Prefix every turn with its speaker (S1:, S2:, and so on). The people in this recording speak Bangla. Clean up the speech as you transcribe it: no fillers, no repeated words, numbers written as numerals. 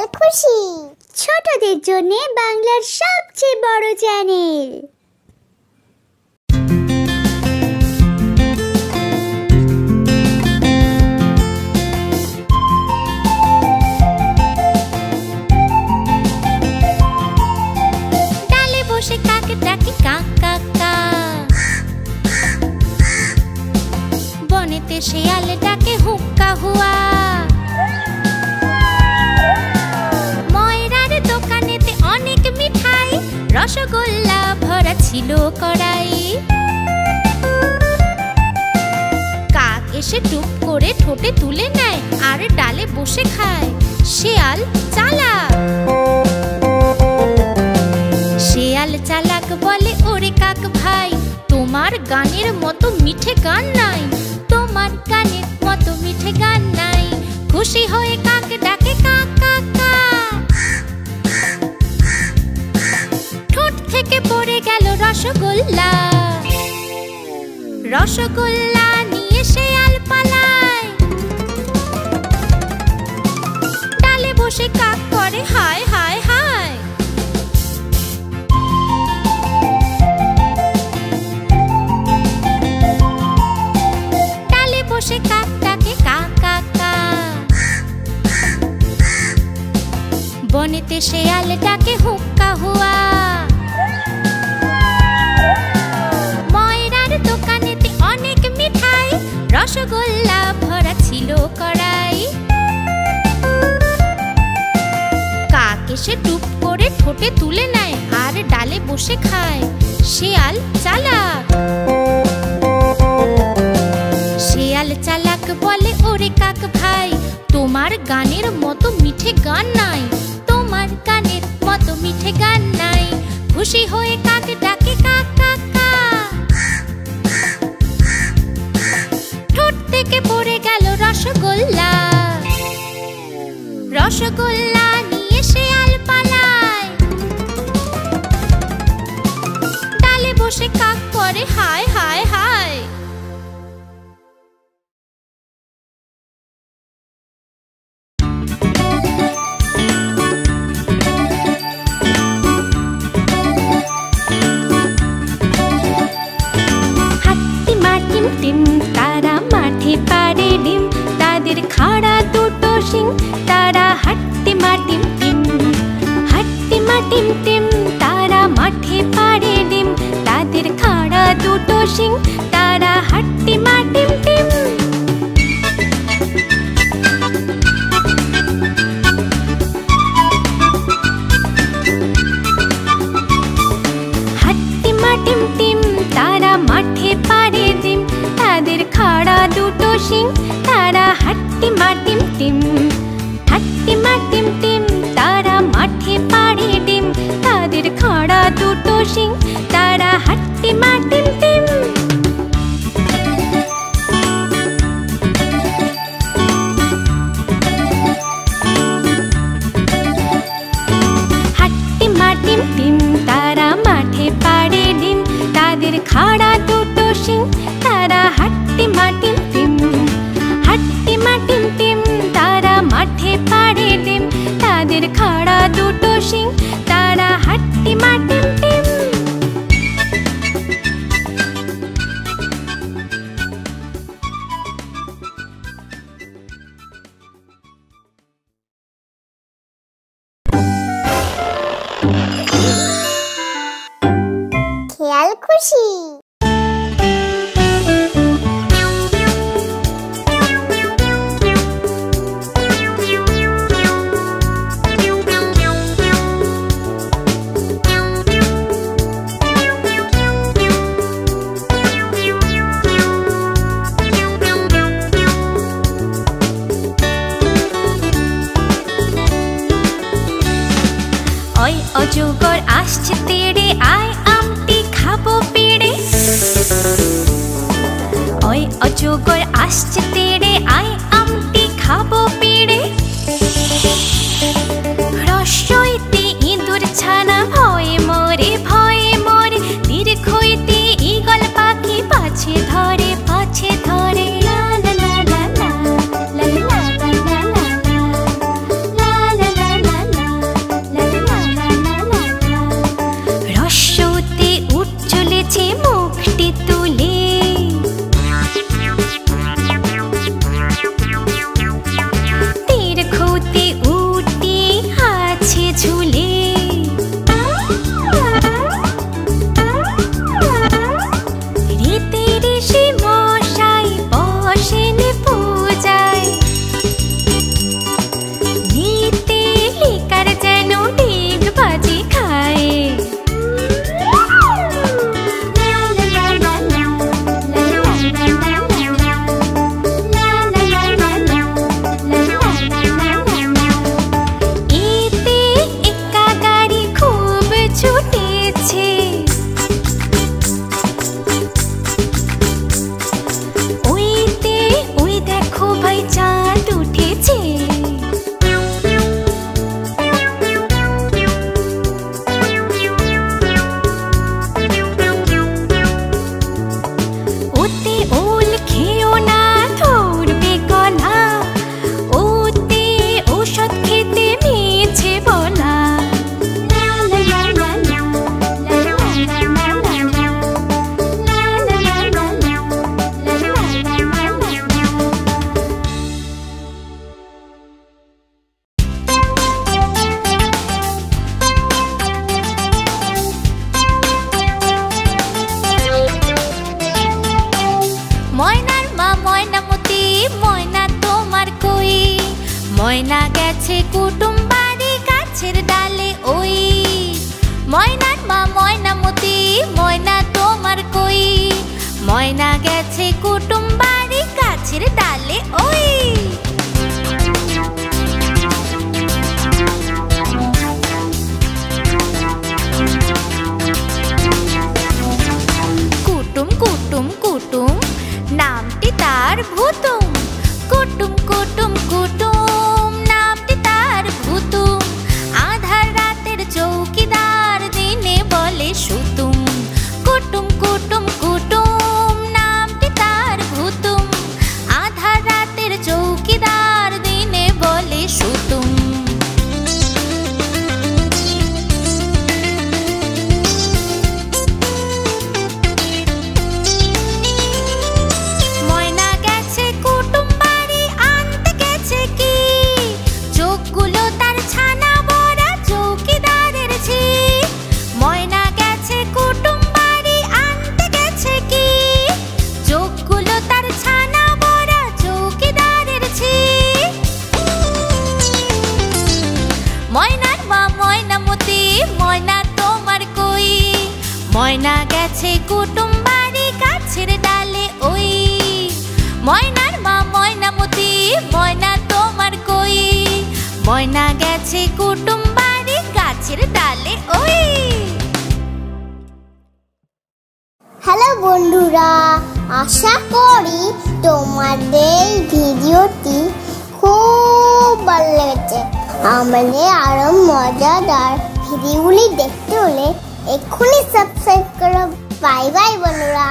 S1: খেয়াল খুশি, ছোটদের জন্য বাংলার সবচেয়ে বড় চ্যানেল।
S2: ডালে বসে কাক ডাকে কা কা কা, বনেতে শিয়াল ডাকে হুক্কা হুয়া, ময়রার দোকানেতে অনেক মিঠাই, রসগোল্লা ভরা ছিল কড়াই। কাক এসে টুপ করে ঠোঁটে তুলে নেয় আর ডালে বসে খায়। শিয়াল চালাক, শিয়াল চালাক বলে ওরে কাক ভাই, তোমার গানের মতো মিঠে গান নাই, তোমার গানের মতো মিঠে গান নাই। খুশি হয়ে কাক ডাকে কা কা কা, ঠোঁট থেকে পড়ে গেল রসগোল্লা, রসগোল্লা নিয়ে শিয়াল পালায়। ডালে বসে কাক করে হায় হায় হায়, ডালে বসে কাক ডাকে কা কা কা, বনেতে শিয়াল ডাকে হুক্কা হুয়া, ময়রার দোকানেতে অনেক মিঠাই, রসগোল্লা ভরা ছিল কড়াই। কাক এসে টুপ করে ঠোঁটে তুলে নেয় আর ডালে বসে খায়। শিয়াল চালাক, শিয়াল চালাক বলে ওরে কাক ভাই, তোমার গানের মতো মিঠে গান নাই, তোমার গানের মতো মিঠে গান নাই। খুশি হয়ে কাক ডাকে কা কা কা, ঠোঁট থেকে পড়ে গেল রসগোল্লা, রসগোল্লা নিয়ে শিয়াল পালায়। ডালে বসে কাক করে হায় হায় হায়। তারা মাঠে পাড়ে ডিম, তাদের খাড়া দুটো শিং, তারা হাট্টি মাটিম টিম, হাট্টি মাটিম টিম। তারা মাঠে পাড়ে ডিম, তাদের খাড়া দুটো শিং, তারা হাট্টি মাটিম টিম। হাট্টি মাটিম টিম, তারা মাঠে পাড়ে ডিম, তাদের খাড়া দুটো শিং, তারা হাট্টি মাটিম টিম, হাট্টি মাটিম টিম। তারা মাঠে পাড়ে ডিম, তাদের খাড়া দুটো শিং, তারা হাট্টি মাটিম টিম। হাট্টি মাটিম টিম, তারা মাঠে পাড়ে ডিম, তাদের খাড়া দুটো শিং, তারা হাট্টি মাটিম টিম, হাট্টি মাটিম টিম। তারা মাঠে পাড়ে ডিম, তাদের খাড়া দুটো শিং, তারা হাট্টি মাটিম টিম।
S1: খেয়াল খুশি,
S2: ওই অজগর আসছে তেড়ে, আয় আমটি খাবো পেড়ে। ময়না গেছে কুটুম বাড়ি গাছের ডালে ওই। ময়নার মা ময়নামতি, ময়না তোমার কই? ময়না গেছে কুটুম বাড়ি গাছের ডালে ওই। কুটুম কুটুম কুটুম নামটি তার ভুতুম। কুটুম কুটুম কুটুম নামটি তার ভুতুম। আধার রাতের চৌকিদার, দিনে বলে সুতুম। কুটুম কুটুম কুটুম নামটি তার ভুতুম। আধার রাতের চৌকিদার, দিনে বলে সুতুম। ময়না গেছে কুটুম বাড়ি, আনতে গেছে কি? চোখগুলো তার ছানা ভরা, চৌকিদারের ঝি। ময়না গেছে কুটুম বাড়ি, আনতে গেছে কি? চোখগুলো তার ছানা ভরা, চৌকিদারের ঝি। ময়নার মা ময়নামতি, ময়না তোমার কই? ময়না গেছে কুটুম বাড়ি গাছের ডালে ওই। ময়নার মা ময়নামতি, ময়না তোমার কই? ময়না গেছে কুটুম বাড়ি গাছের ডালে ওই।
S1: হ্যালো বন্ধুরা, আশা করি তোমাদের ভিডিওটি খুব ভালো লেগেছে। আমাদের আরো মজাদার ভিডিওগুলি দেখতে হলে এক্ষুনি সাবস্ক্রাইব করো। বাই বাই বন্ধুরা।